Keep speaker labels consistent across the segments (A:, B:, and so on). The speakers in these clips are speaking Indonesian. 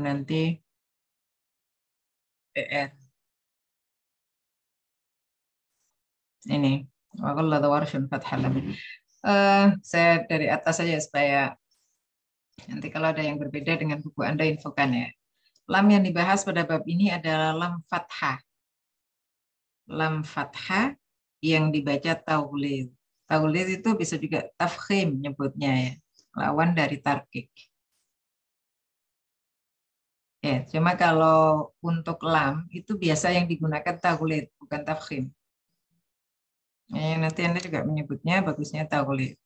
A: nanti PR. Ini waqallada warshun fathah lam. Saya dari atas saja supaya nanti kalau ada yang berbeda dengan buku Anda infokan ya. Lam yang dibahas pada bab ini adalah lam fathah. Lam fathah yang dibaca taulid. Taulid itu bisa juga tafkhim nyebutnya ya. Lawan dari tarkik. Ya, cuma kalau untuk lam itu biasa yang digunakan taulid, bukan tafkhim. Nanti Anda juga menyebutnya bagusnya taulid.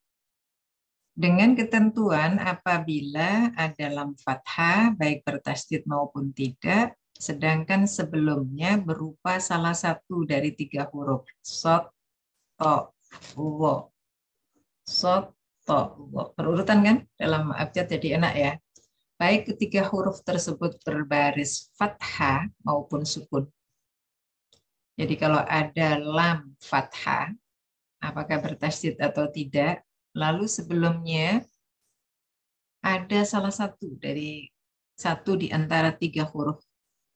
A: Dengan ketentuan apabila ada lam fathah baik bertasydid maupun tidak, sedangkan sebelumnya berupa salah satu dari 3 huruf sod, to, wo. Sod, to, wo. Berurutan kan dalam abjad, jadi enak ya. Baik ketiga huruf tersebut berbaris fathah maupun sukun. Jadi kalau ada lam fathah, apakah bertasydid atau tidak, lalu sebelumnya ada salah satu di antara 3 huruf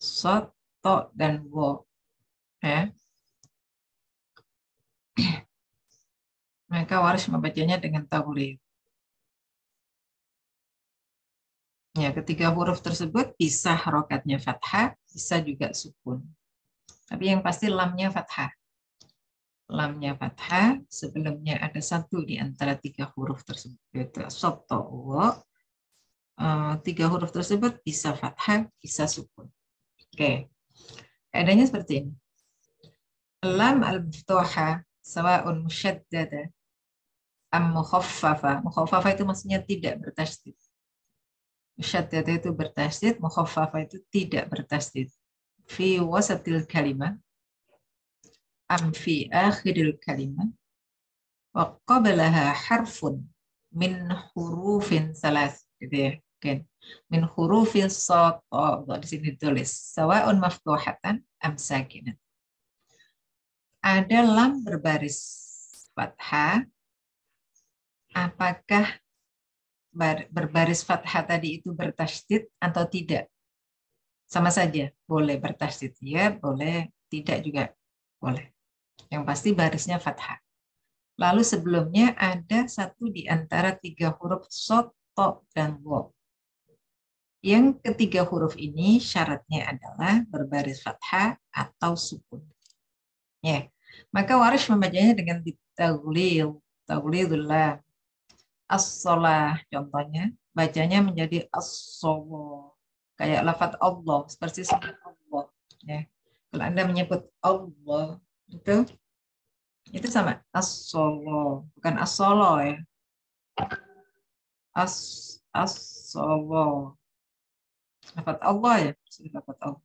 A: sod, to, dan wo. Ya. Maka waris membacanya dengan taulid. Ya, ketiga huruf tersebut bisa harokatnya fathah, bisa juga sukun. Tapi yang pasti lamnya fathah. Lamnya fathah, sebelumnya ada satu di antara 3 huruf tersebut, yaitu sod, to, wo. 3 huruf tersebut bisa fathah, bisa sukun. Oke, kaidahnya seperti ini. Lam al-muftuhah sawa'un musyaddada am mukhaffafa. Mukhaffafa itu maksudnya tidak bertasydid. Musyaddada itu bertasydid, mukhaffafa itu tidak bertasydid. Fi wasatil kalimah am fi akhiril kalimah wa qablaha harfun min hurufin salas, gitu ya. Kan. Min hurufin shad, di sini tulis sawa'un maftuhatan am sakinah. Ada lam berbaris fathah, apakah berbaris fathah tadi itu bertasydid atau tidak? Sama saja, boleh bertasydid ya, boleh tidak juga boleh. Yang pasti barisnya fathah. Lalu sebelumnya ada satu di antara 3 huruf shad, to, dan wo. Yang ketiga huruf ini syaratnya adalah berbaris fathah atau sukun. Ya, maka Warish membacanya dengan ditaglil, taglidullah. As-sholah contohnya, bacanya menjadi as-sholah. Kayak lafaz Allah, seperti sebut Allah. Ya. Kalau Anda menyebut Allah, itu sama as-sholah, bukan as-sholah ya. As-sholah. Lafaz Allah ya, lafaz Allah.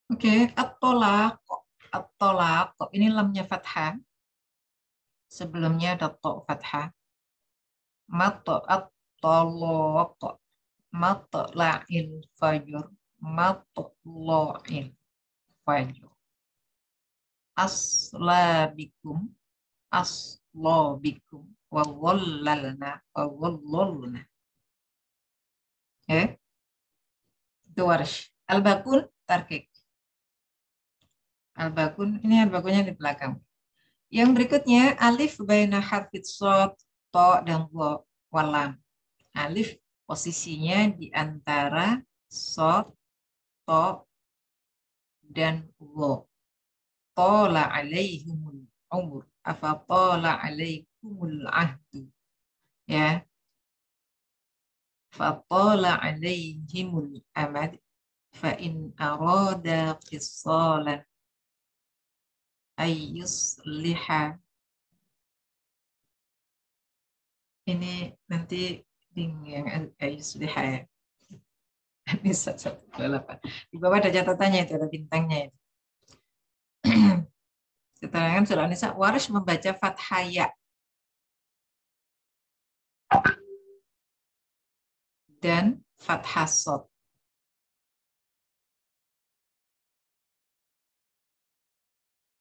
A: Oke, at-tolaq. At-tolaq, ini lamnya fathah. Sebelumnya ada to fathah. Mat at-tolaq. Matla'il fajr. Matla'il fajr. Aslabikum. Aslabikum. Wawallalna. Wawallulna. Itu Warsh. Al-Bakun tarkik. Al-Bakun, ini Al-Bakunnya di belakang. Yang berikutnya alif baina harfit shad, to, dan walam. Alif posisinya di antara shad, to, dan wo. Tola alaihumul umur. Afa tola alaikumul ahdu. Ya. Fatola alaihimul amad. Fa in arada qisalan ayyusliha Ini nanti yang Ayusliha ya. Ini 128. Di bawah ada catatannya itu, ada bintangnya itu. Keterangan surah An-Nisa, Waris membaca fathaya dan fathah sod.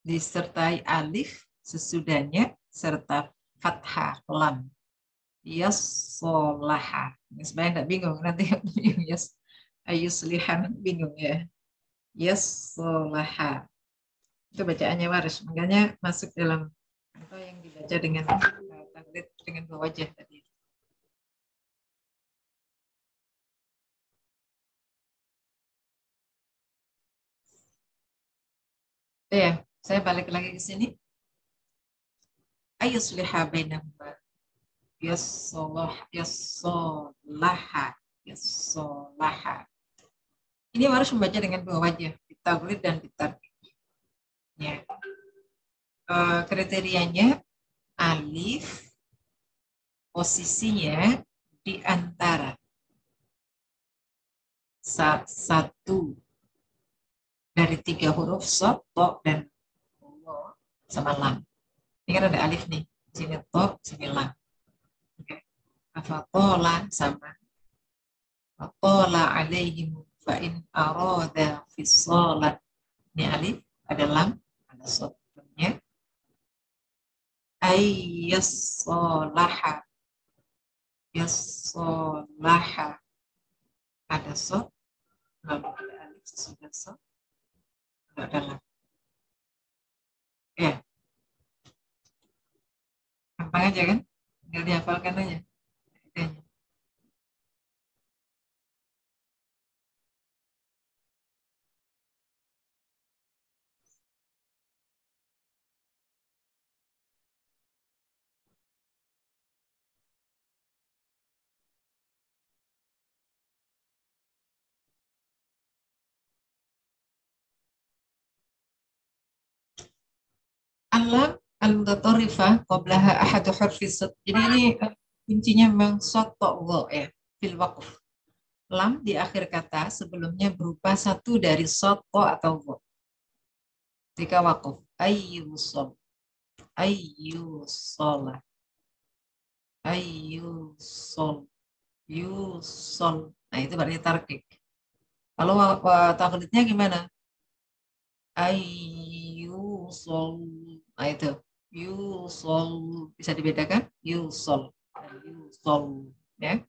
A: Disertai alif sesudahnya serta fathah lam. Yassolaha. Sebenarnya tidak bingung nanti ayuslihan bingung ya. Yassolaha. Itu bacaannya Waris. Makanya masuk dalam apa yang dibaca dengan taklid dengan dua wajah tadi. Ya, saya balik lagi ke sini. Ayusliha bainahuma. Yassolaha. Yassolaha. Ini harus membaca dengan dua wajah, taklid dan bitarkib. Ya. Kriterianya alif posisinya di antara satu dari tiga huruf sod, to, dan wo sama lam. Ini kan ada alif nih, sini to, sini lam. Afatola sama Fatola alaihim fa in arada fisalat. Ini alif, ada lam, ada sodnya. Ayyasolaha. Yassolaha. Ada sod, lalu ada alif sesudah sod, ada lam. Ya, gampang aja kan? Tinggal dihafalkan aja. Alam al-mutatarifah qablaha ahadu hurfi sod. Jadi ini kuncinya memang soto ya, fil waqf. Lam di akhir kata sebelumnya berupa satu dari soto atau wo. Jika waqf, ayyusol, ayyusola, ayyusol, yusol. Nah itu berarti tarkik. Kalau taklidnya gimana? Ayyusol. Nah itu. Yusol. Bisa dibedakan? Yusol. Yusol. Ya.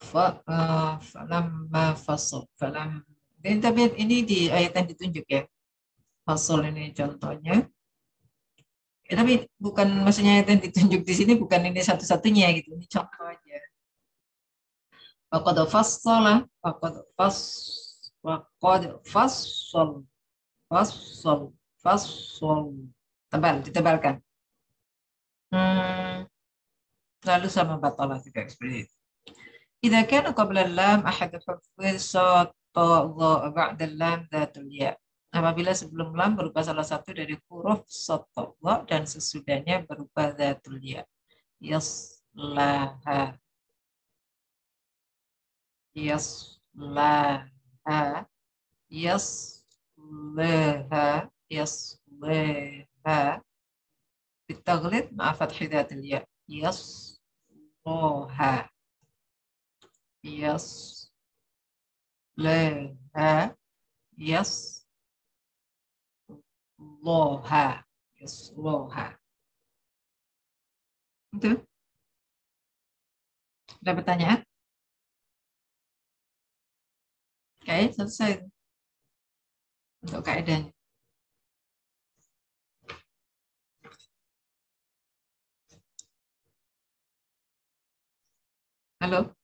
A: Falamma fasol. Tapi ini di ayat yang ditunjuk ya. Fasol ini contohnya. Tapi bukan maksudnya ayat yang ditunjuk di sini bukan ini satu-satunya gitu. Ini contoh aja. Faqad fassala. Faqad fassal. Fassal. Fassal. Tebal, ditebalkan. Lalu sama batalah juga seperti itu. Idza kana qabla lam ahad huruf sad ta dha ba'da lam dzatul ya. Apabila sebelum lam berupa salah satu dari huruf sad ta dha dan sesudahnya berupa dzatul ya. Yaslaha. Yaslaha. Yaslaha. Yaslaha. Bitaghlid ma'a fathi dzatul ya. Yaslaha. Yaslaha. Yasloha. Yasloha. Itu. Ada pertanyaan? Oke, selesai untuk kaedahnya. Halo?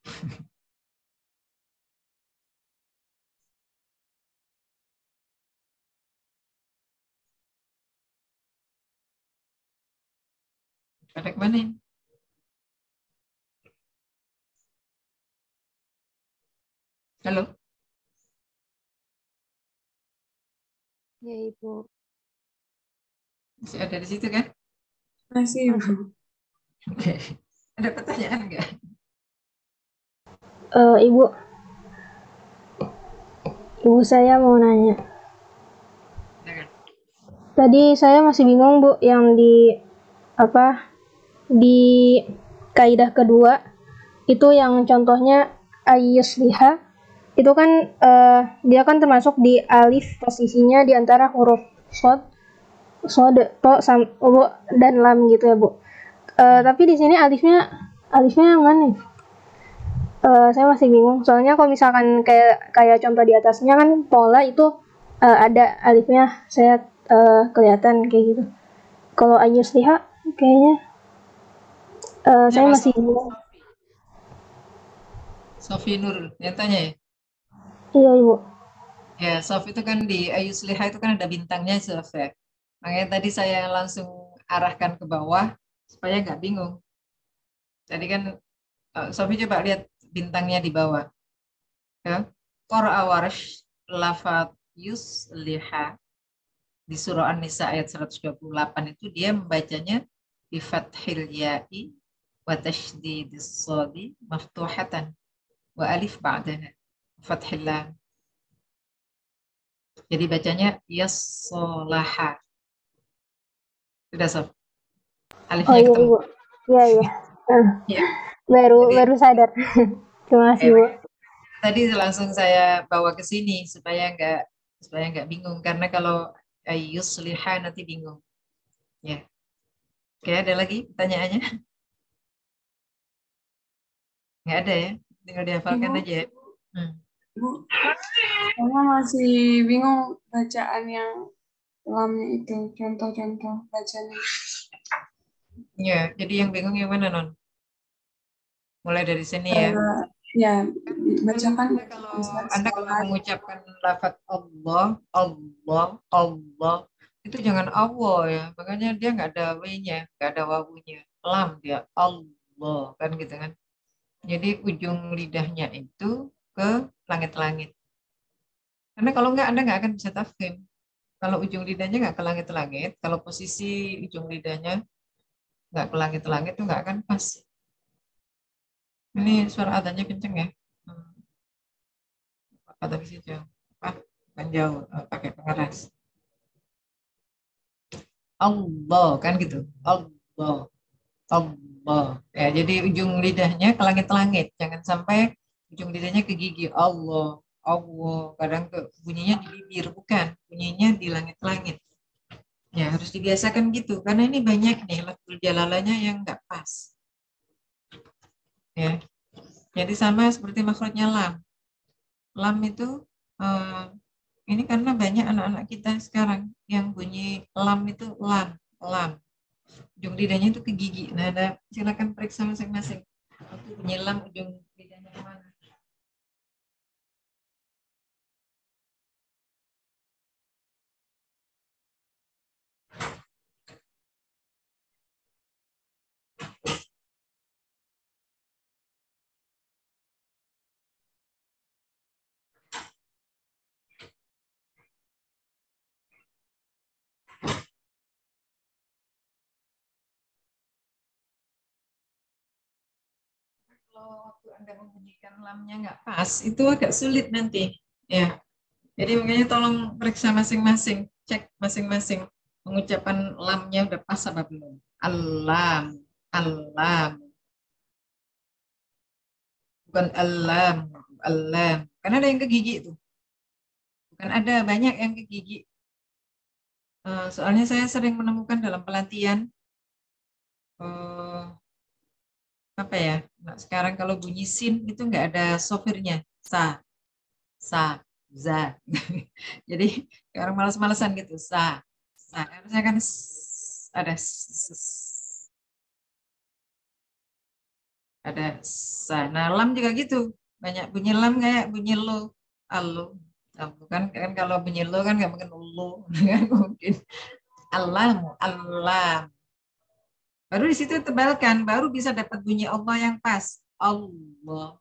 A: Pada kemana ini? Halo?
B: Ya, Ibu.
A: Masih ada di situ kan?
B: Masih, Bu.
A: Oke. Ada pertanyaan nggak?
C: Ibu, ibu saya mau nanya.
A: Silakan.
C: Tadi saya masih bingung Bu, yang di apa di kaidah kedua itu yang contohnya liha itu kan dia kan termasuk di alif posisinya di antara huruf sod, to, dan lam gitu ya Bu. Tapi di sini alifnya yang mana? Saya masih bingung. Soalnya kalau misalkan kayak contoh di atasnya kan pola itu ada alifnya, saya kelihatan kayak gitu. Kalau liha kayaknya
A: Ya,
C: saya
A: Mas
C: masih bingung.
A: Sofi Nur yang tanya ya.
C: Iya Ibu.
A: Ya, Sof itu kan di Ayusliha itu kan ada bintangnya Sof ya. Makanya tadi saya langsung arahkan ke bawah supaya nggak bingung. Tadi kan Sofi coba lihat bintangnya di bawah. Ya. Qara'a Warsh lafat yusliha di surah An-Nisa ayat 128 itu dia membacanya bi fathil ya'i wa tasydidis shadi maftuhatan wa alif ba'daha fathil lam. Jadi bacanya yassolaha. Sudah Sof.
C: Oh
A: Alifnya
C: iya
A: ketemu.
C: Ibu. Iya iya. Eh,
A: Ya.
C: baru
A: Jadi
C: baru sadar. Terima kasih Bu.
A: makanya tadi langsung saya bawa ke sini supaya nggak bingung karena kalau yusliha nanti bingung. Ya. Oke, ada lagi pertanyaannya? Nggak ada ya? Tinggal dihafalkan
B: Ibu,
A: aja ya. Hmm.
B: Bu, saya masih bingung bacaan yang lamnya itu, contoh-contoh bacanya.
A: Ya, jadi yang bingung yang mana non? Mulai dari sini ya.
B: Ya,
A: Kan
B: bacakan
A: Anda kalau
B: sholat.
A: mengucapkan lafaz Allah, Allah, Allah, itu jangan Allah ya. Makanya dia nggak ada W-nya, nggak ada wawunya. Lam dia Allah kan gitu kan. Jadi ujung lidahnya itu ke langit-langit. Karena kalau nggak Anda nggak akan bisa tafkhim. Kalau ujung lidahnya nggak ke langit-langit, kalau posisi ujung lidahnya nggak ke langit-langit itu nggak akan pas. Ini suara adanya kenceng ya. Hmm. Apa tadi sih jauh? Ah, bukan jauh, pakai pengeras. Allah kan gitu. Allah, Allah. Ya, jadi ujung lidahnya ke langit-langit. Jangan sampai ujung lidahnya ke gigi. Allah, Allah. Kadang ke bunyinya di bibir, bukan. Bunyinya di langit-langit. Ya, harus dibiasakan gitu. Karena ini banyak nih lafzul jalalanya yang nggak pas. Ya, jadi sama seperti makhrajnya lam. Lam itu eh, ini karena banyak anak-anak kita sekarang yang bunyi lam itu lam, lam. Ujung lidahnya itu ke gigi. Nah, silakan periksa masing-masing. Itu bunyi lam ujung lidahnya kemana? Kalau waktu Anda membunyikan lamnya nggak pas, itu agak sulit nanti. Ya, jadi makanya tolong periksa masing-masing, cek masing-masing. Pengucapan lamnya udah pas apa belum? Alam, alam, bukan alam, alam. Karena ada yang ke gigi itu. Bukan ada banyak yang ke gigi. Soalnya saya sering menemukan dalam pelatihan eh, apa ya? Nah, sekarang kalau bunyi sin itu nggak ada sofirnya. Sa, sa, za. Jadi kayak orang malas-malesan gitu. Sa. Harusnya kan ada ada sa. Nah, lam juga gitu. Banyak bunyi lam kayak bunyi lo, alu. Bukan kan kalau bunyi lo kan nggak mungkin lo, nggak mungkin. Alam, alam. Baru di situ tebalkan, baru bisa dapat bunyi Allah yang pas. Allah.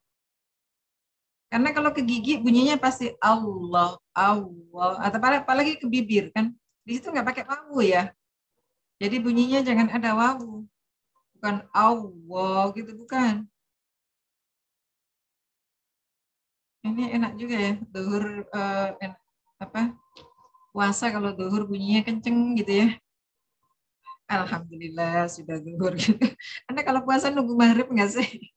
A: Karena kalau ke gigi bunyinya pasti Allah, Allah. Atau apalagi ke bibir kan. Di situ nggak pakai wawu ya. Jadi bunyinya jangan ada wawu. Bukan Allah gitu, bukan. Ini enak juga ya, duhur apa? Puasa kalau duhur bunyinya kenceng gitu ya. Alhamdulillah sudah duhur gitu. Anda kalau puasa nunggu maghrib nggak sih?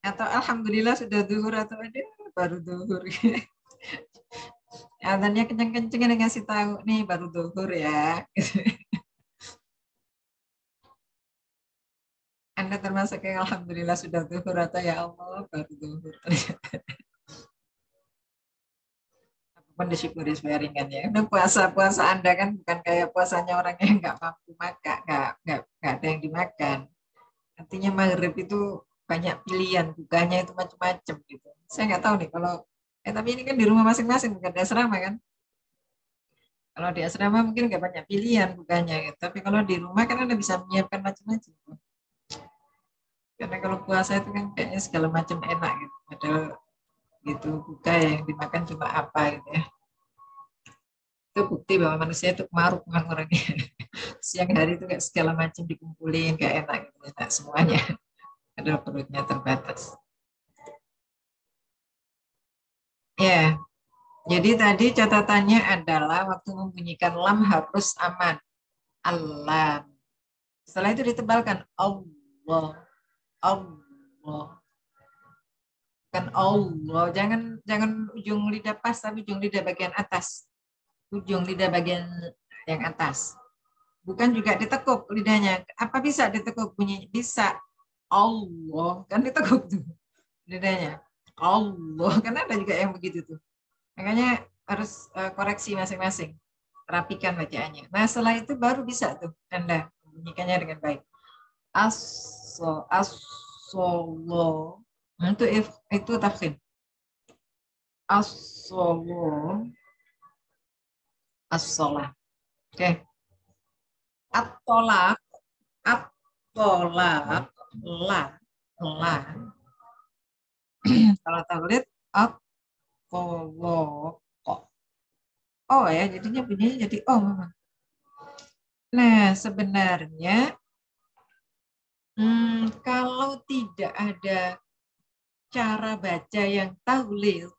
A: Atau alhamdulillah sudah duhur atau ada baru duhur. Adanya kenceng-kenceng yang ngasih tahu nih baru duhur ya. Anda termasuk yang alhamdulillah sudah duhur atau ya Allah baru duhur. Apapun disyukuri supaya ringan ya. Udah puasa Anda kan bukan kayak puasanya orang yang nggak mampu makan, nggak ada yang dimakan. Artinya maghrib itu banyak pilihan, bukanya itu macam-macam gitu. Saya nggak tahu nih kalau tapi ini kan di rumah masing-masing bukan di asrama kan. Kalau di asrama mungkin nggak banyak pilihan bukanya gitu. Tapi kalau di rumah kan Anda bisa menyiapkan macam-macam. Karena kalau puasa itu kan kayaknya segala macam enak gitu. Padahal gitu buka yang dimakan cuma apa gitu ya. Itu bukti bahwa manusia itu maruk kan orangnya. Siang hari itu kayak segala macam dikumpulin kayak enak gitu. Enak semuanya. Padahal perutnya terbatas. Ya, jadi tadi catatannya adalah waktu membunyikan lam harus aman. Alam. Setelah itu ditebalkan Allah. Allah. Kan Allah. Jangan ujung lidah pas tapi ujung lidah bagian atas. Ujung lidah bagian yang atas. Bukan juga ditekuk lidahnya. Apa bisa ditekuk bunyi? Bisa. Allah. Kan ditekuk tuh lidahnya. Allah. Kan ada juga yang begitu tuh. Makanya harus koreksi masing-masing. Rapikan bacaannya. Nah setelah itu baru bisa tuh Anda membunyikannya dengan baik. As-solo. Nah, itu tafkhim. As-solo. As-solah. Oke. At-tolak. At-tolak. La. La. Kalau tahulit at-tolok. Oh ya, jadinya bunyinya jadi oh memang. Nah, sebenarnya kalau tidak ada cara baca yang tahlil,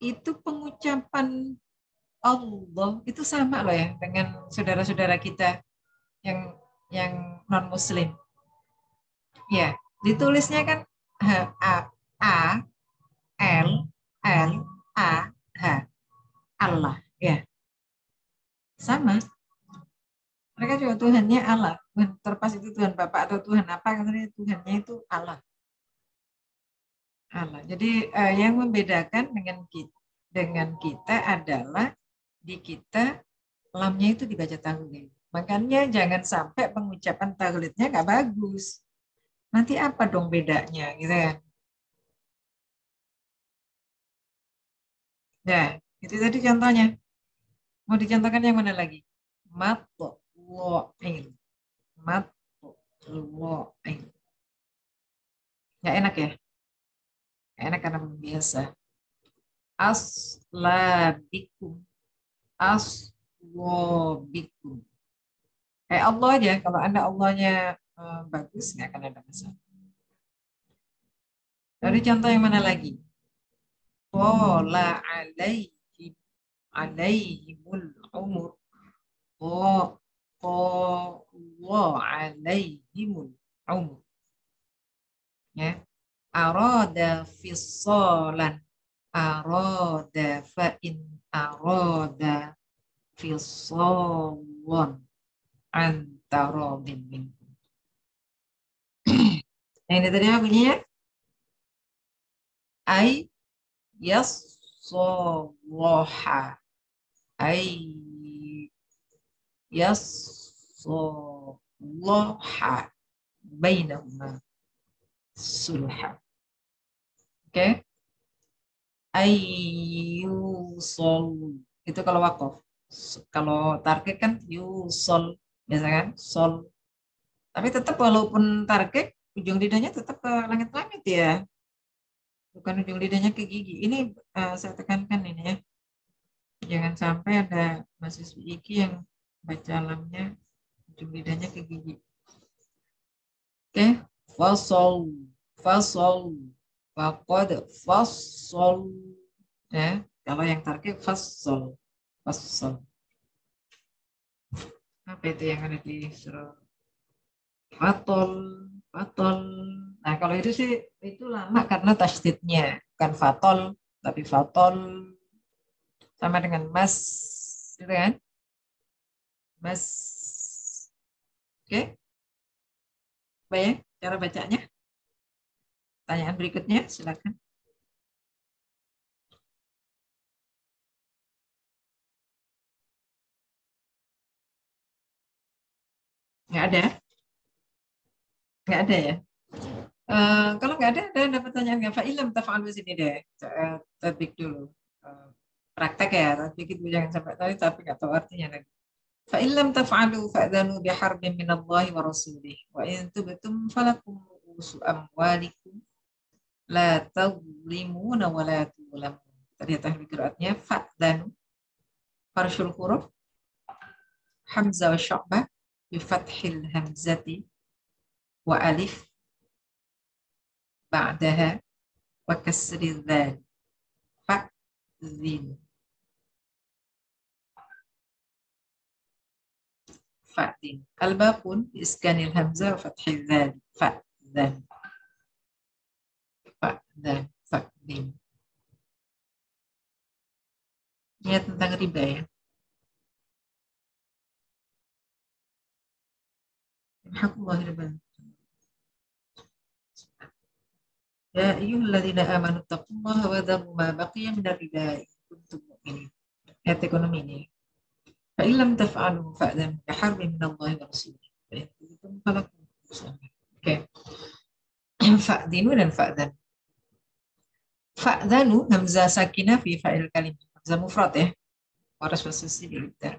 A: itu pengucapan Allah itu sama loh ya dengan saudara-saudara kita yang non Muslim. Ya, ditulisnya kan A L L A H Allah ya sama. Mereka juga Tuhannya Allah. Terlepas itu Tuhan Bapak atau Tuhan apa, katanya Tuhannya itu Allah. Allah. Jadi yang membedakan dengan kita adalah di kita lamnya itu dibaca tahlil. Makanya jangan sampai pengucapan tahlilnya nggak bagus. Nanti apa dong bedanya, gitu kan? Nah, itu tadi contohnya. Mau dicontohkan yang mana lagi? Matlo'il. Matlo'il. Nggak enak ya? Nggak enak karena biasa. Aslabikum. Aswobikum. Kayak Allah aja. Kalau Anda Allahnya bagus, nggak akan ada masalah. Dari contoh yang mana lagi? Tola alaihimul umur. Tola alaihimul umur. Ya. Arada fisolan. Arada fa'in arada fisolan antara minkum. Yang ini tadi apa bunyinya? Ay yassoha. Ay yassoha. Bainahuma sulha. Oke. Ayyusol. Itu kalau wakof. Kalau tarkik kan yusol. Biasa kan? Sol. Tapi tetap walaupun tarkik, ujung lidahnya tetap ke langit-langit ya. Bukan ujung lidahnya ke gigi. Ini saya tekankan ini ya. jangan sampai ada mahasiswa IKI yang baca lamnya ujung lidahnya ke gigi. Oke, fasol, fasol, faqad, fasol. Ya, kalau yang tarkib fasol, fasol. Apa itu yang ada di surah? Fatol, fatol. Nah, kalau itu sih itu lama karena tasdidnya, bukan fatol, tapi fatol sama dengan mas, gitu kan? Mas. Oke, baik, cara bacanya. Pertanyaan berikutnya, silakan. Nggak ada? Nggak ada ya? Kalau nggak ada pertanyaan nggak? Fa'ilam taf'alu sini deh. Tadbik dulu. Praktek ya, tadbik itu jangan sampai tadi tapi nggak tahu artinya lagi. Fa'ilam taf'alu fa'dhanu biharbin minallahi wa rasulih. Wa in tubtum falakum ru'usu amwalikum la tadlimuna wa la tulamun. Tadi tahli qiraatnya fa'dhanu. Farshul huruf Hamzah wa Syu'bah bi fathil hamzati wa alif ba'daha wa kasri dzal. Fa'dhin. Fa'dhin. Al-baqun bi iskanil hamzah wa fathil dzal. Fa'dhan. Fa'dhan. Fa'dhin. Ini tentang riba ya. Alhamdulillah riba. Ya ayyuhalladzina amanu taqullaha wa dharu ma baqiya minar riba in kuntum mu'minin. Ayat ekonomi ini. Fa illam taf'alu fa'dhan bi harbin minallahi wa rasulih. Fa in tubtum falakum ru'usu amwalikum. Oke. Fa'dhinu dan fa'dhan. Fa'dhanu hamzah sakinah fi fa'il kalim. Hamzah mufrad ya. Waras posisi di lidah.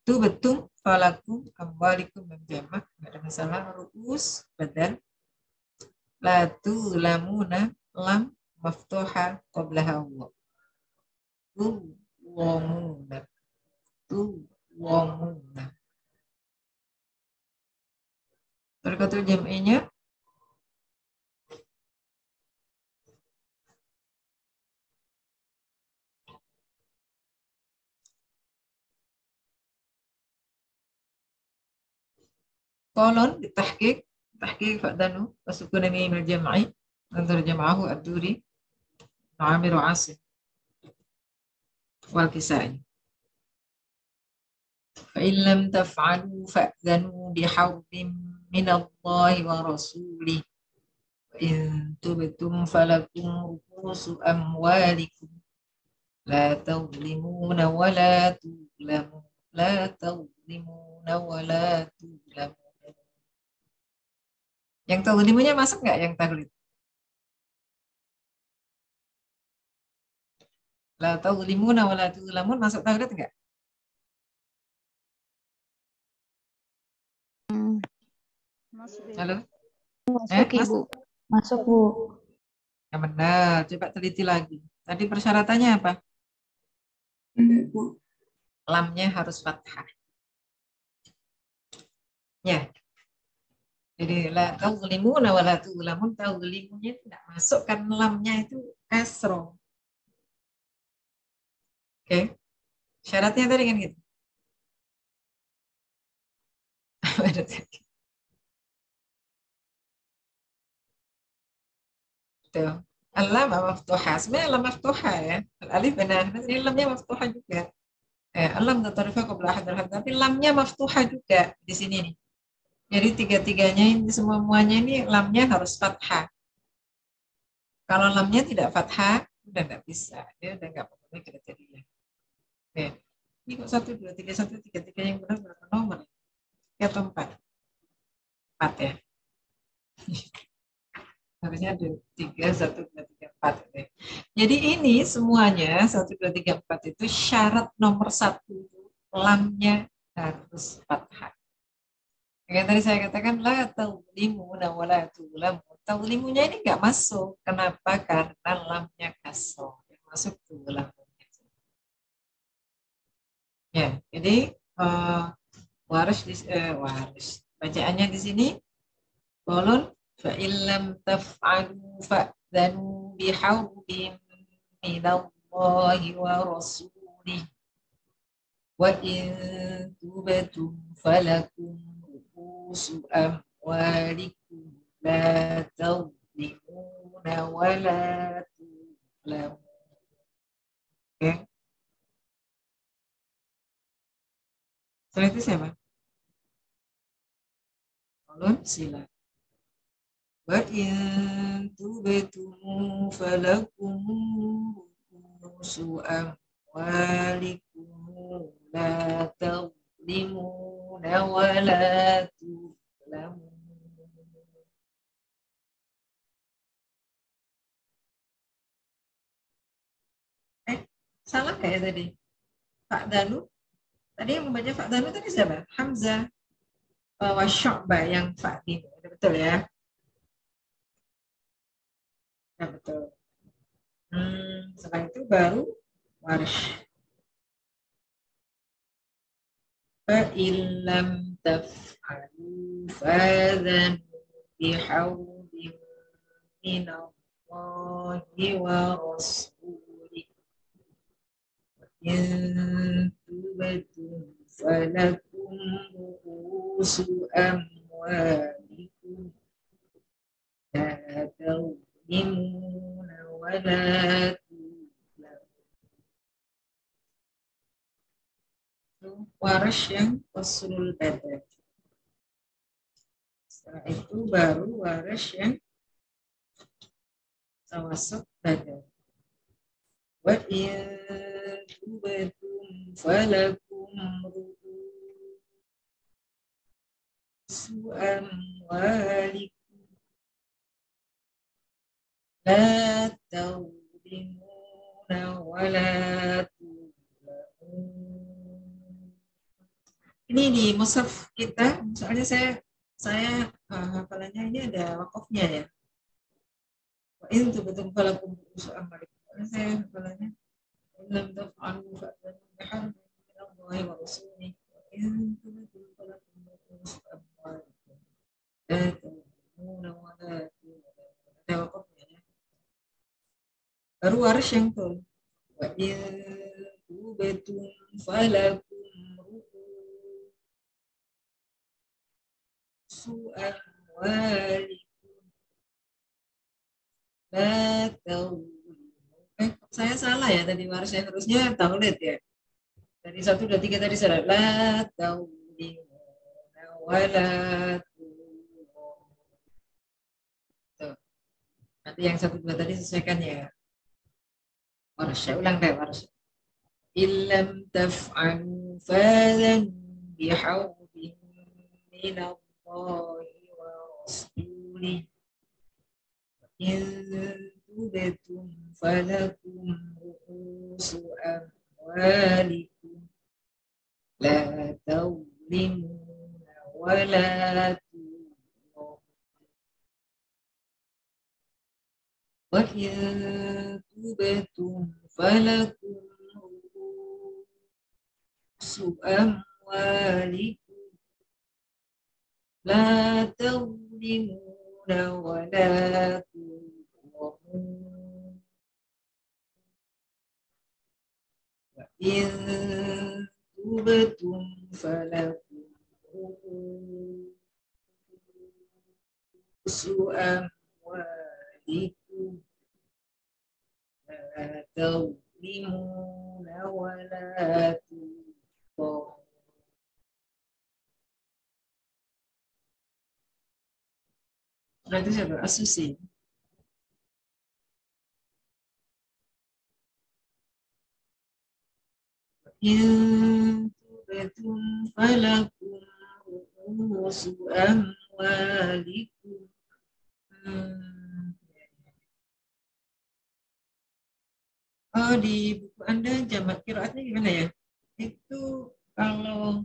A: Tu betum falakum amwalikum menjamak. Nggak ada masalah. Ru'us badal. La tu lamuna lam maftuha qablaha wa. Tu wamuna. Tu wamuna. Terkatul jam'inya kolon ditahqiq tahqiq fa'danu wasukun mim al-jam'i dan terjemahu ad-duri Amir Asim wal Kisai. Fa in lam taf'alu fa'dhanu biharbin min Allah wa rasulih. In tubtum falakum ru'usu amwalikum la tadlimuna wa la tuzlamun. La tadlimuna wa la tuzlamun. Yang tadlimunya masuk nggak yang taglid? La tadlimuna wa la tuzlamun masuk taglid nggak? Halo?
C: Masuk Ibu. Masuk Bu.
A: Yang benar, coba teliti lagi. Tadi persyaratannya apa?
B: Bu.
A: Lamnya harus fathah. Ya. Jadi la tazlimuna wa la tuzlamun, tazlimunya tidak masuk karena lamnya itu kasro. Oke. Syaratnya tadi kan gitu. Tuh. Al-lam maftuhah. Sebenarnya lam maftuhah ya. Al-alif benar. Ini lamnya maftuhah juga. Lam tatarifah qabla ahad al-hamzah. Tapi lamnya maftuhah juga di sini nih. Jadi tiga-tiganya ini semuanya ini lamnya harus fathah. Kalau lamnya tidak fathah, udah nggak bisa. Dia udah nggak memenuhi kriteria. Oke. Ini kok 1, 2, 3, 1, 3, 3 yang benar berapa nomor? 3 atau 4? 4 ya. Harusnya ada 3, 1, 2, 3, 4. Jadi ini semuanya 1, 2, 3, 4 itu syarat nomor 1 lamnya harus fathah. Yang tadi saya katakan la taulimuna wa la tulamun. Taulimunya ini nggak masuk. Kenapa? Karena lamnya kasroh. Yang masuk tulamun. Ya, jadi waris bacaannya di sini qulun fa illam taf'alu fa'dhanu biharbin minallahi wa rasulih wa in tubtum falakum ru'usu amwalikum la tadlimuna wa la tuzlamun. Oke. Setelah itu siapa? Qulun sila. Wa in tubtum falakum ru'usu amwalikum la tadlimuna wa la tuzlamun. Salah nggak ya tadi? Pak Danu? Tadi yang membaca Pak Danu tadi siapa? Hamzah wa Syu'bah yang Fa'di. Betul ya? Ya betul. Setelah itu baru Warsh. Fa'illam taf'alu fadhan bihawdin minallahi wa rasulih. In tubtum falakum ru'usu amwalikum la tadlimuna wa la tuzlamun. Waras yang qaslul badal. Setelah itu baru waras yang tawassul badal. Wa in tubtum falakum ru'usu amwalikum la tadlimuna wa la tuzlamun. Ini di mushaf kita, soalnya saya hafalannya ini ada wakofnya ya. Wa in tubtum falakum ru'usu amwalikum. Saya hafalannya lam taf'alu fa'dhanu biharbin minallahi wa rasulih wa in tubtum falakum ru'usu amwalikum la tadlimuna wa la tuzlamun. Ada wakofnya ya. Baru waris yang tuh. Wa in tubtum falakum ru'usu amwalikum la tadlimuna. Saya salah ya tadi warisnya, harusnya taulid ya. Dari 1, 2, 3 tadi salah. La tadlimuna wa la tuzlamun. Nanti yang 1, 2 tadi sesuaikan ya. Warisnya ulang deh warisnya. Illam taf'alu fadhan bihawdin minallahi wa rasulih. In tubtum falakum ru'usu amwalikum la tadlimuna wa la tuzlamun. Wa in tubtum falakum ru'usu amwalikum la tadlimuna wa la tuzlamun. Wa in tubtum falakum ru'usu amwalikum la tadlimuna wa la tuzlamun. Berarti siapa? Asusi. In tubtum falakum ru'usu amwalikum. Oh, di buku Anda jamak qiraatnya gimana ya? Itu kalau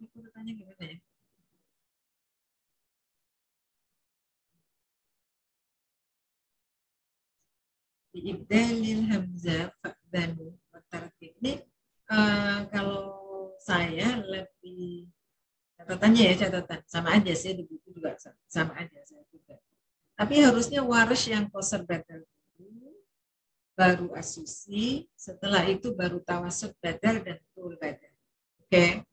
A: itu bertanya gimana ya? Di ibdalil hamzah fa'danu. catatannya ya, catatan. Sama aja sih, di buku juga sama aja. Saya juga. Tapi harusnya waras yang qasar badal dulu, baru asusi, setelah itu baru tawasud badal dan tul badal. Oke.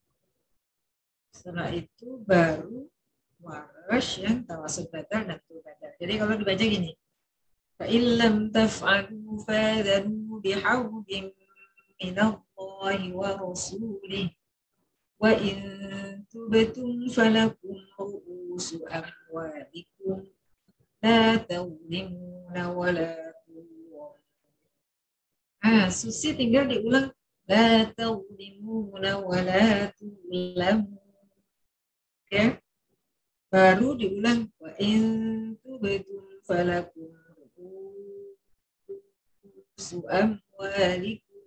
A: Setelah itu baru waras yang tawasud badal dan tul badal. Jadi kalau dibaca gini, فَإِنْ لَمْ تَفْعَلُوا فَآذَنُوا بِحَرْبٍ مِنَ اللَّهِ وَرَسُولِهِ وَإِنْ تُبْتُمْ فَلَكُمْ رُءُوسُ أَمْوَالِكُمْ لَا تَظْلِمُونَ وَلَا تُظْلَمُونَ. Susi tinggal diulang, لَا تَظْلِمُونَ وَلَا تُظْلَمُونَ. Oke. Baru diulang, وَإِنْ تُبْتُمْ فَلَكُمْ رُءُوسُ أَمْوَالِكُمْ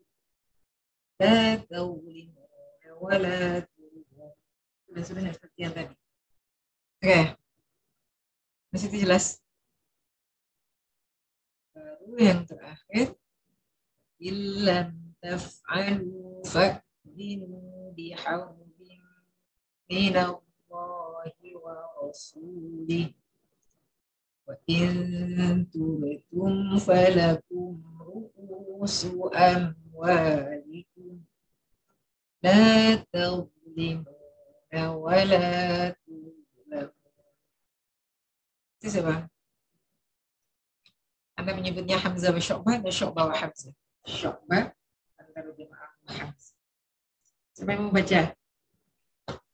A: لَا تَظْلِمُونَ وَلَا تُظْلَمُونَ. Sudah seperti yang tadi. Oke. Masih jelas? Baru yang terakhir, illam taf'alu fa'dinu biharbin minallahi wa rasulih wa in tubtum falakum ru'usu amwalikum la tadhlimuna wa la tuzlamun. Itu siapa? Anda menyebutnya Hamzah wa Syu'bah atau Syu'bah wa Hamzah? Syu'bah antara jemaah wa Hamzah. Siapa yang mau baca?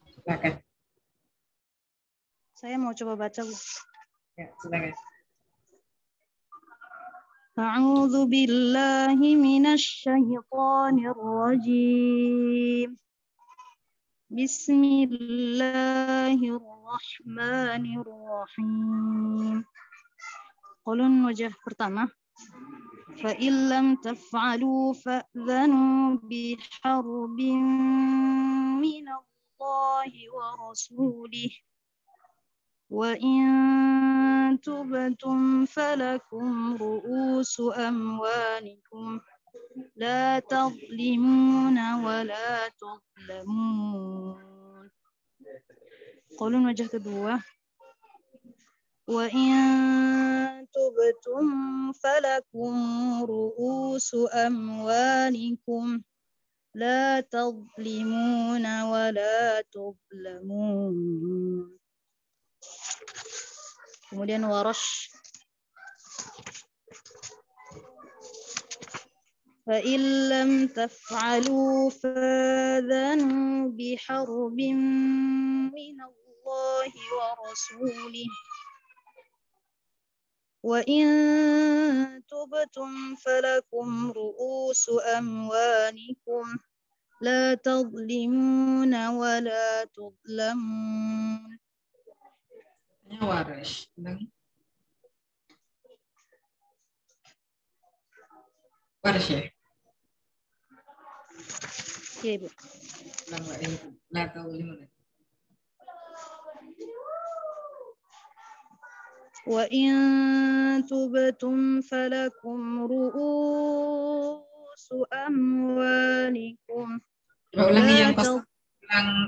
A: Silakan.
D: Saya mau coba baca, Bu.
A: Ya, silakan.
D: A'udzu billahi minasy syaithanir rajim. Bismillahirrahmanirrahim. Qulun wajah pertama. Fa illam taf'alu fa'dhanu biharbin minallahi wa rasulih wa in tubtum falakum ru'usu amwalikum la tadhlimuna wa la tudlamun. Qulun wajah kedua. Wa in tubtum falakum ru'usu amwalikum la tadhlimuna wa la tudlamun. Kemudian warash. Fa illam taf'alu fadhanu biharbin minallahi wa rasulih wa in tubtum falakum ru'usu amwalikum la tadhlimuna wa la tudlamun.
A: Waras. Waras ya?
D: Iya, Ibu.
A: La tadhlimuna.
D: Wa in tubtum falakum ru'usu amwalikum.
A: Coba ulangi yang qasar.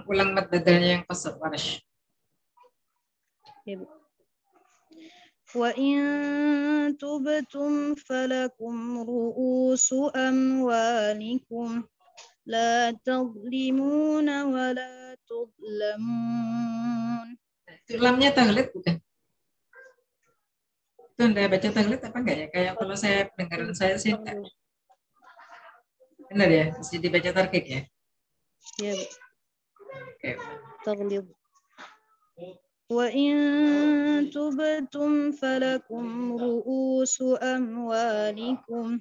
A: Ulang mad badalnya yang qasar, waras.
D: Wa in tubtum falakum ru'usu amwalikum la tadhlimuna wa la tudlamun.
A: Itu lamnya tahlid bukan? Itu Anda baca tahlid apa enggak ya? Kayak kalau saya pendengaran saya sih enggak. Benar ya? Mesti dibaca tarkik ya?
D: Ya,
A: Oke.
D: taglid. Wa in tubtum falakum ru'usu amwalikum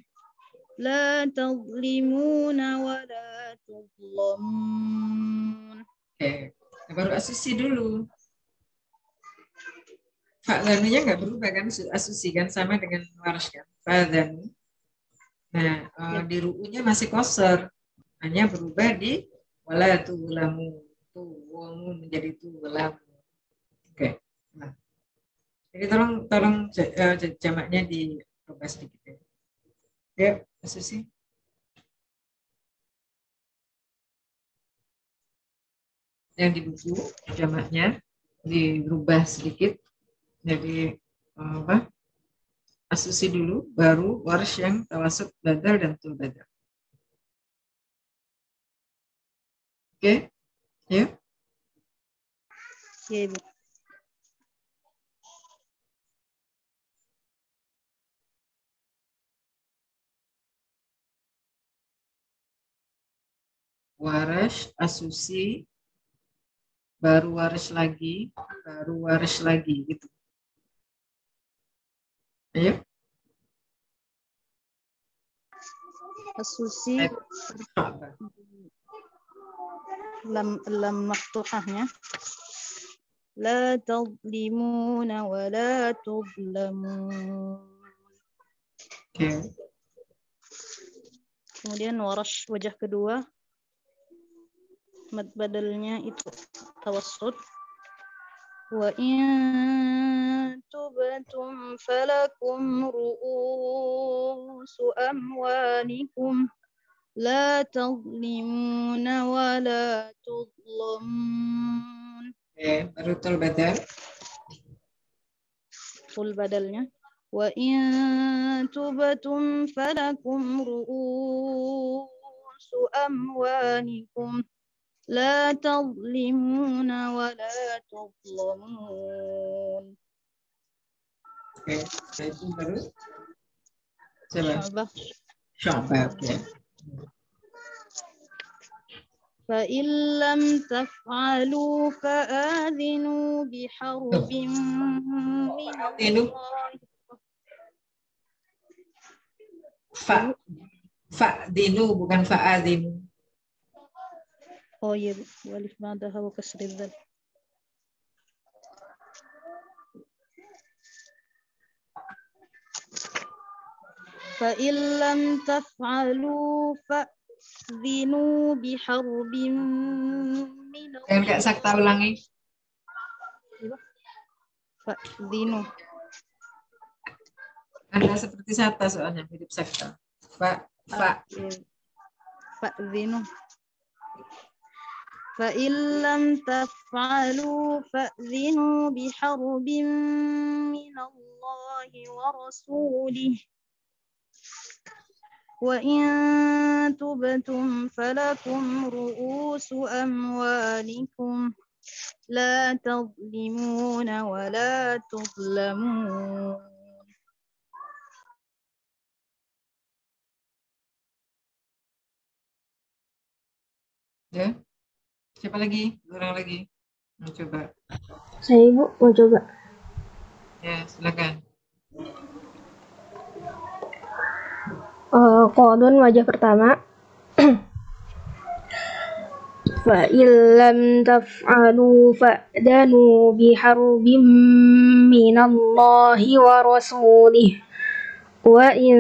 D: la tadhlimuna wa la tudlamun.
A: Oke. Baru asusi dulu. Fa'dhanunya nggak berubah kan? Asusi kan sama dengan waras kan? Fa'dhanu. Nah, di ru'unya masih qasar. Hanya berubah di wala tulamu. Tuwamu menjadi tulamu. Oke. Nah. Jadi tolong jamaknya dirubah sedikit ya. Ya, asusi. yang di buku jamaknya dirubah sedikit. Jadi asusi dulu, baru warsh yang tawasut badal dan tul badal. Oke, ya.
D: Ya, Ibu.
A: Warash, asusi, baru warash lagi, gitu. Ayo.
D: Asusi lam maftuhahnya. La tadlimuna wa la tudlamun.
A: Oke.
D: Kemudian warash wajah kedua. Mad badalnya itu tawassut. Wa in tubtum falakum ru'usu amwalikum la tadlimuna wa la tudlamun.
A: Oke, baru tul badal.
D: Tul badalnya. Wa in tubtum falakum ru'usu amwalikum la tadlimuna wa la tudlamun.
A: Oke, itu baru coba. Syabab ya.
D: فإن لم تفعلوا فآذنوا بحرب من الله.
A: Fa'dinu bukan fa'adinu.
D: Oh iya, walif ba'daha wa kasri dzal. فإن لم تفعلوا فأذنوا بحرب من الله.
A: Enggak sakta ulangi.
D: Fa'dinu.
A: Anda seperti sakta soalnya mirip sakta.
D: Fa'dinu. فإن لم تفعلوا فأذنوا بحرب من الله ورسوله وإن تبتم فلكم رؤوس أموالكم لا تظلمون ولا تظلمون.
A: Ya. Siapa lagi? Orang lagi. Mau coba.
C: Saya Ibu mau coba.
A: Ya, silakan.
C: Qadun wajah pertama. Fa illam taf'alu fa'danu biharbim minallahi wa rasulih wa in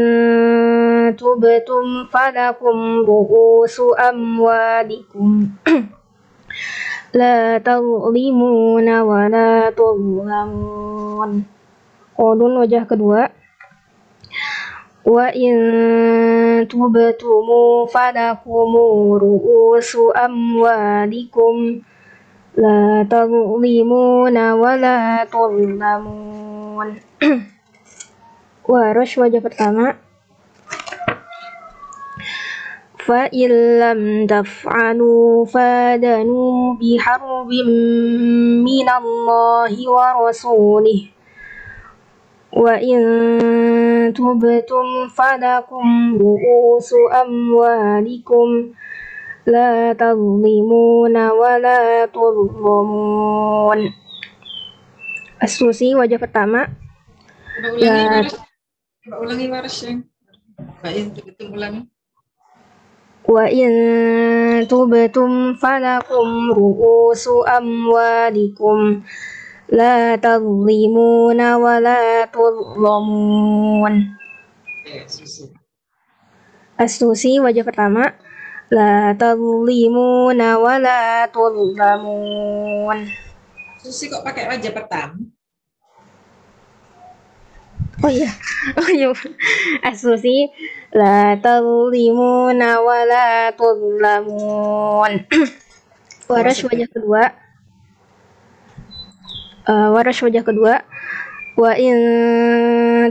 C: tubtum falakum ru'usu amwalikum la tadlimuna wa la tudlamun. Qadun wajah kedua. Wa in tubtum falakum ru'usu amwalikum la tadlimuna wa la tudlamun. Warash wajah pertama. Fa illam taf'alu fadanu biharbin minallahi wa rasulih wa in tubtum falakum ru'usu amwalikum la tadlimuna wa la tudlamun. Asusi wajah pertama.
A: Coba ulangi warasnya. Betul ulangi.
C: Wa in tubtum falakum ru'usu amwalikum la tadlimuna wa la tudlamun. Asusi wajah pertama. La tadlimuna wa la tudlamun.
A: Susi kok pakai wajah pertama?
C: Oh iya. Asusi la tadlimuna wa la tudlamun. Waras wajah kedua. Wa in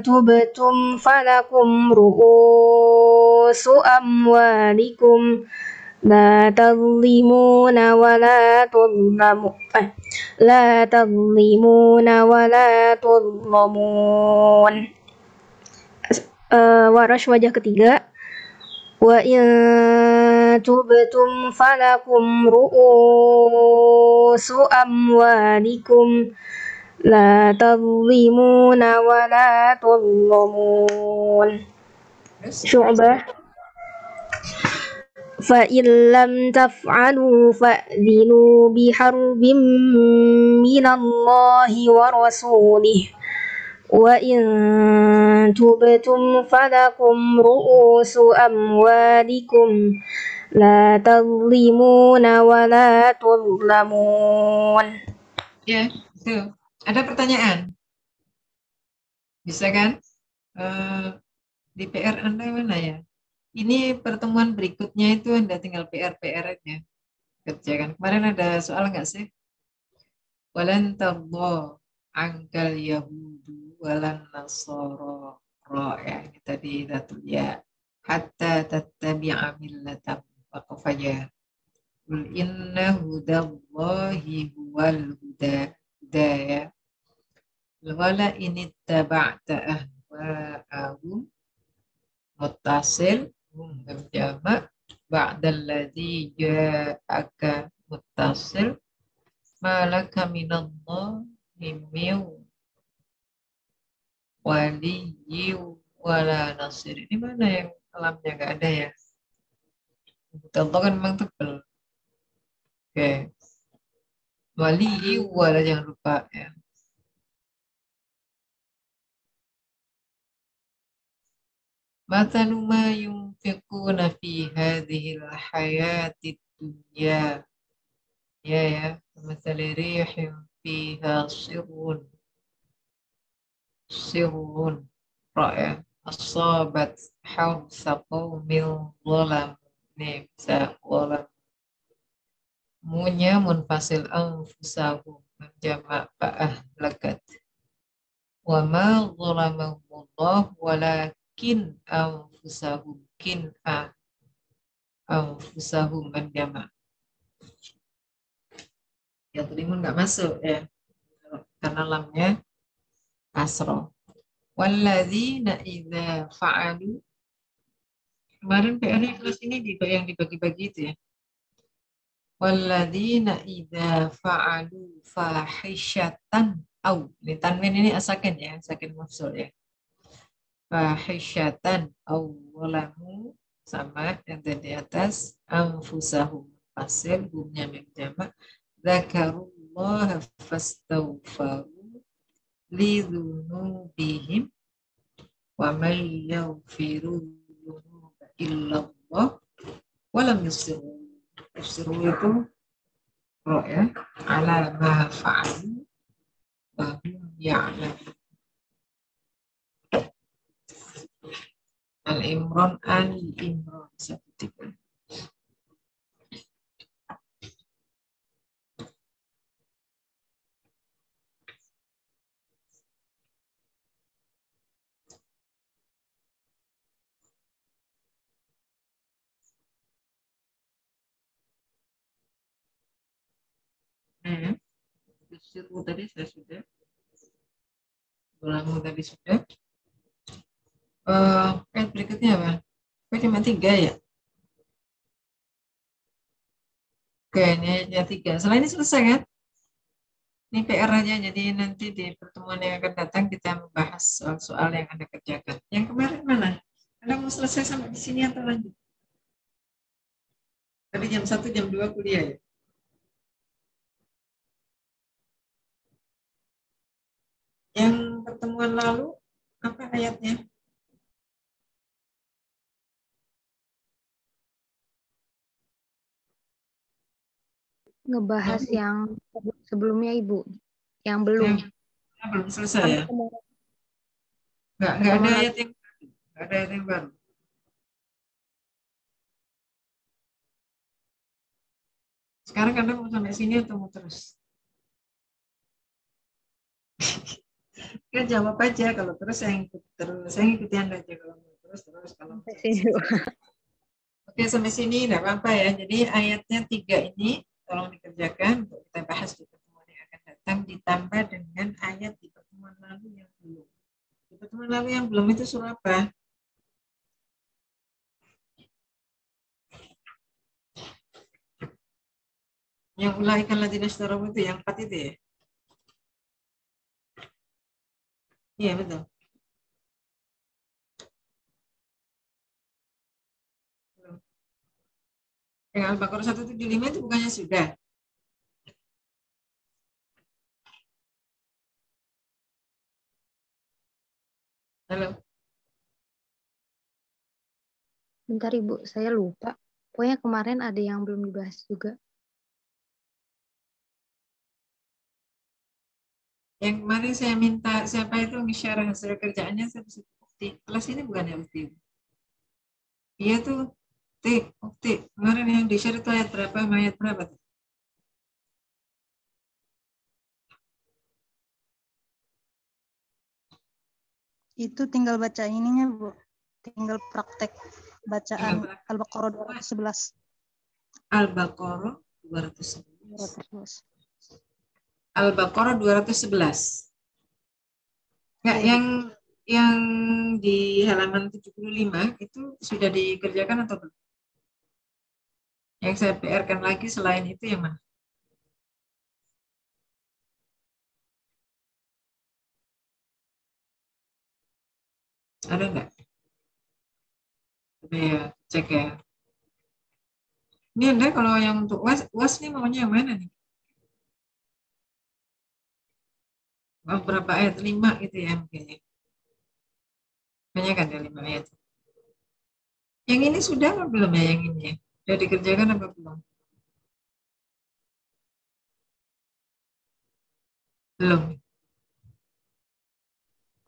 C: tubtum falakum ru'usu amwalikum la tadlimuna wa la tudlamu la tadlimuna wa la tudlamun. Waras wajah ketiga. Wa in tubtum falakum ru'usu amwalikum la tadlimuna wa la tudlamun. Syu'bah. Fa in lam taf'alu fa'dhinu biharbin minallahi wa rasulih. Wa in tubtum falakum ru'usu amwalikum la tadlimuna wa la tudlamun.
A: Ya, itu. Ada pertanyaan? Bisa kan? Di PR Anda mana ya? Ini pertemuan berikutnya itu Anda tinggal PR-PR-nya. Kerjakan. Kemarin ada soal nggak sih? Walan tadha angkal yahudu walan nasara ya. Ini tadi datul ya. Hatta tattabi'a millatam waqafaya. Qul inna hudallahi huwal huda ya. Wala ini taba'ta ahwa'ahum muttasil jamak ba'dalladzi ja'aka muttasil malaka minallahi min waliyyi wala nasir. Ini mana yang alamnya nggak ada ya? Contoh kan memang tebel. Oke. Waliyyi wala jangan lupa ya. Mathalu ma yunfiquna fi hadhil hayatid dunya. Ya. Mathali rihim fiha sirrun ya. Asabat harsa qawmin zalam. Nih bisa zalam. Munya munfasil anfusahum jamak fa'ahlakat. Wa ma zalamahumullah walakin anfusahum anfusahum jamak. Ya terimun nggak masuk ya karena lamnya kasroh. Walladzina idza fa'alu. Kemarin PR-nya kelas ini yang dibagi-bagi itu ya. Walladzina idza fa'alu fahishatan au. Ini tanwin ini asakin ya, sakin mafsul ya. Fahishatan au walamu sama yang tadi atas anfusahum fasil humnya menjamak dzakarullaha fastaghfaru lidzunubihim wa may yaghfiru dzunuba illallah wa lam yusiru itu ya ala ma fa'alu wa hum ya'lamun. Al-Imran Al-Imran 1-3. Siru tadi saya sudah. Ulangu tadi sudah. Berikutnya apa? Cuma 3 ya? Oke, ini hanya 3. Selain ini selesai kan? Ini PR aja, jadi nanti di pertemuan yang akan datang kita membahas soal-soal yang Anda kerjakan. Yang kemarin mana? Anda mau selesai sampai di sini atau lanjut? Tadi jam 1, jam 2 kuliah ya? Yang pertemuan lalu, apa ayatnya?
D: Ngebahas yang sebelumnya Ibu, yang belum.
A: Belum selesai ya? Nggak ada ayat yang baru. Nggak ada ayat yang baru. Sekarang Anda mau sampai sini atau mau terus? Kan jawab aja, kalau terus saya ikut terus, saya ikuti Anda aja kalau mau terus, kalau mau
D: Sampai
A: sampai
D: sini,
A: sini.
D: Bu.
A: Oke, sampai sini enggak apa-apa ya. Jadi ayatnya 3 ini tolong dikerjakan untuk kita bahas di pertemuan yang akan datang, ditambah dengan ayat di pertemuan lalu yang belum. Di pertemuan lalu yang belum itu surah apa? Yang ulaikan ladina sytaraw itu yang 4 itu ya? Iya, betul. Yang Al-Baqarah 175 itu bukannya sudah? Halo?
E: Bentar Ibu, saya lupa. Pokoknya kemarin ada yang belum dibahas juga.
A: Yang kemarin saya minta siapa itu nge-share hasil kerjaannya, saya bisa bukti. Kelas ini bukan yang bukti. Iya tuh, bukti. Kemarin yang di-share itu ayat berapa tuh?
D: Itu tinggal baca ininya, Bu. Tinggal praktek bacaan
A: Tinggal praktek.
D: Al-Baqarah 211.
A: Al-Baqarah 211.
D: 211.
A: Al-Baqarah 211. Enggak,
D: Iya,
A: yang di halaman 75 itu sudah dikerjakan atau belum? Yang saya PR-kan lagi selain itu yang mana? Ada enggak? Coba ya, cek ya. Ini Anda kalau yang untuk UAS nih maunya yang mana nih? Oh, berapa ayat? 5 gitu ya mungkin ya. Banyak kan ya 5 ayat. Yang ini sudah apa belum ya yang ini ya? Sudah dikerjakan apa belum? Belum.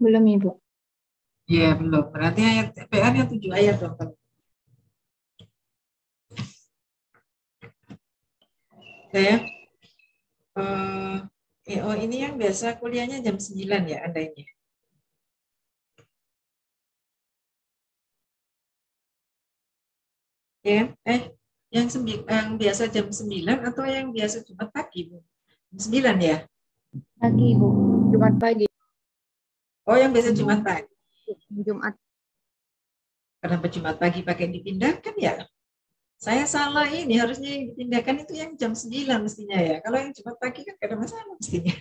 E: Belum Ibu.
A: Iya, belum. Berarti ayat PR-nya 7 ayat dong. Saya oh ini yang biasa kuliahnya jam 9 ya Anda ini. Ya, yang biasa jam 9 atau yang biasa Jumat pagi, Bu? Jam 9 ya?
E: Pagi Ibu, Jumat pagi.
A: Oh, yang biasa Jumat pagi.
E: Jumat.
A: Kenapa Jumat pagi pakai dipindahkan ya? Saya salah ini, harusnya yang dipindahkan itu yang jam 9 mestinya ya. Kalau yang Jumat pagi kan gak ada masalah mestinya.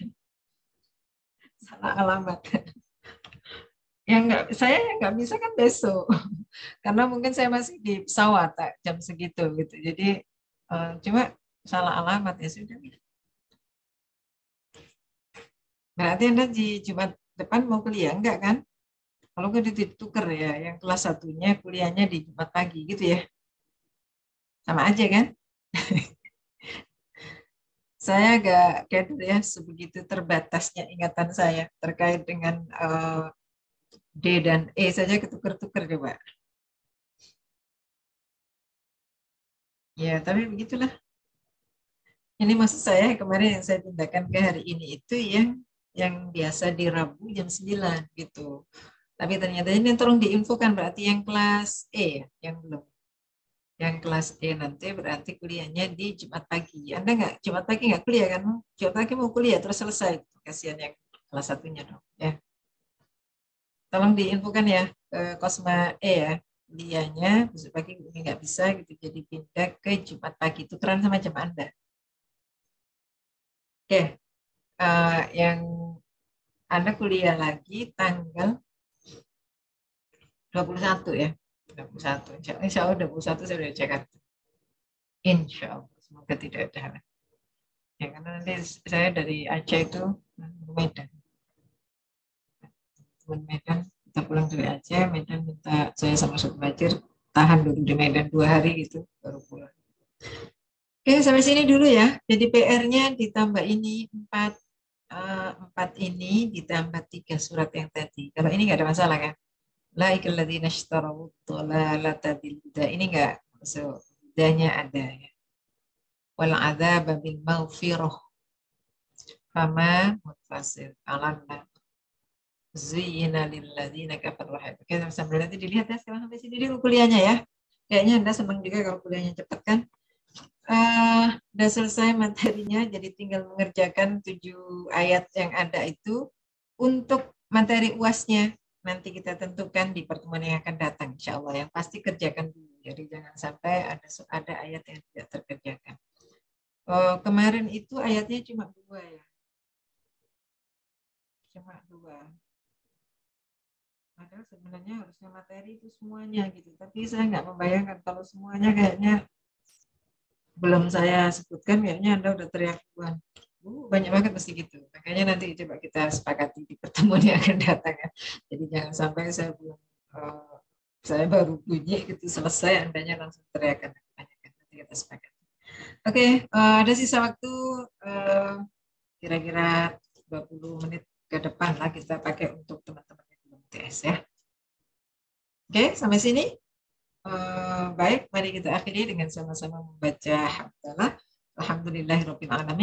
A: Salah alamat. Yang saya yang nggak bisa kan besok. Karena mungkin saya masih di pesawat jam segitu gitu. Jadi cuma salah alamat ya sudah. Berarti Anda di Jumat depan mau kuliah enggak kan? Kalau nggak ditukar ya, yang kelas satunya kuliahnya di Jumat pagi gitu ya. Sama aja kan? Saya agak kader ya, sebegitu terbatasnya ingatan saya terkait dengan D dan E saja ketukar-tukar coba. Ya, tapi begitulah. Ini maksud saya kemarin yang saya pindahkan ke hari ini itu yang biasa di Rabu jam 9 gitu. Tapi ternyata ini tolong diinfokan berarti yang kelas E ya, yang belum. Yang kelas E nanti berarti kuliahnya di Jumat pagi. Anda nggak Jumat pagi nggak kuliah kan? Jumat pagi mau kuliah terus selesai. Kasihan yang kelas satunya dong. Ya, tolong diinfokan ya ke Kosma E ya. Kuliahnya besok pagi ini nggak bisa gitu, jadi pindah ke Jumat pagi. Tukeran sama jam Anda. Oke, yang Anda kuliah lagi tanggal 21 ya. 21. Insya Allah 21 saya sudah Jakarta. Insya Allah. Semoga tidak ada hal. Ya, karena nanti saya dari Aceh itu Medan. Medan, kita pulang dari Aceh, Medan minta saya sama Subhajir tahan dulu di Medan 2 hari gitu, baru pulang. Oke, sampai sini dulu ya. Jadi PR-nya ditambah ini 4 ini ditambah 3 surat yang tadi. Kalau ini nggak ada masalah kan? Laikal ladzina ishtaraw dhalalata bil huda. Ini nggak masuk, hudanya ada ya. wal adzaba bil maghfirah fama mutfasil alanna zuyyina lil ladzina kafaru. Oke, sambil nanti dilihat ya, sekarang sampai sini dulu kuliahnya ya. Kayaknya Anda senang juga kalau kuliahnya cepat kan? Udah selesai materinya, jadi tinggal mengerjakan 7 ayat yang ada itu untuk materi UAS-nya. Nanti kita tentukan di pertemuan yang akan datang, insya Allah. Yang pasti kerjakan dulu, jadi jangan sampai ada ayat yang tidak terkerjakan. Kemarin itu ayatnya cuma 2 ya, cuma 2. Padahal sebenarnya harusnya materi itu semuanya gitu, tapi saya nggak membayangkan kalau semuanya kayaknya belum saya sebutkan, kayaknya Anda udah teriak duluan. Banyak banget mesti gitu. Makanya nanti coba kita sepakati di pertemuan yang akan datang ya. Jadi jangan sampai saya belum saya baru bunyi gitu selesai, Andanya langsung teriakan. Nanti kita sepakati. Oke, ada sisa waktu kira-kira 20 menit ke depan lah kita pakai untuk teman-teman yang belum tes ya. Oke, sampai sini. Baik, mari kita akhiri dengan sama-sama membaca hamdalah. Alhamdulillahirabbil alamin.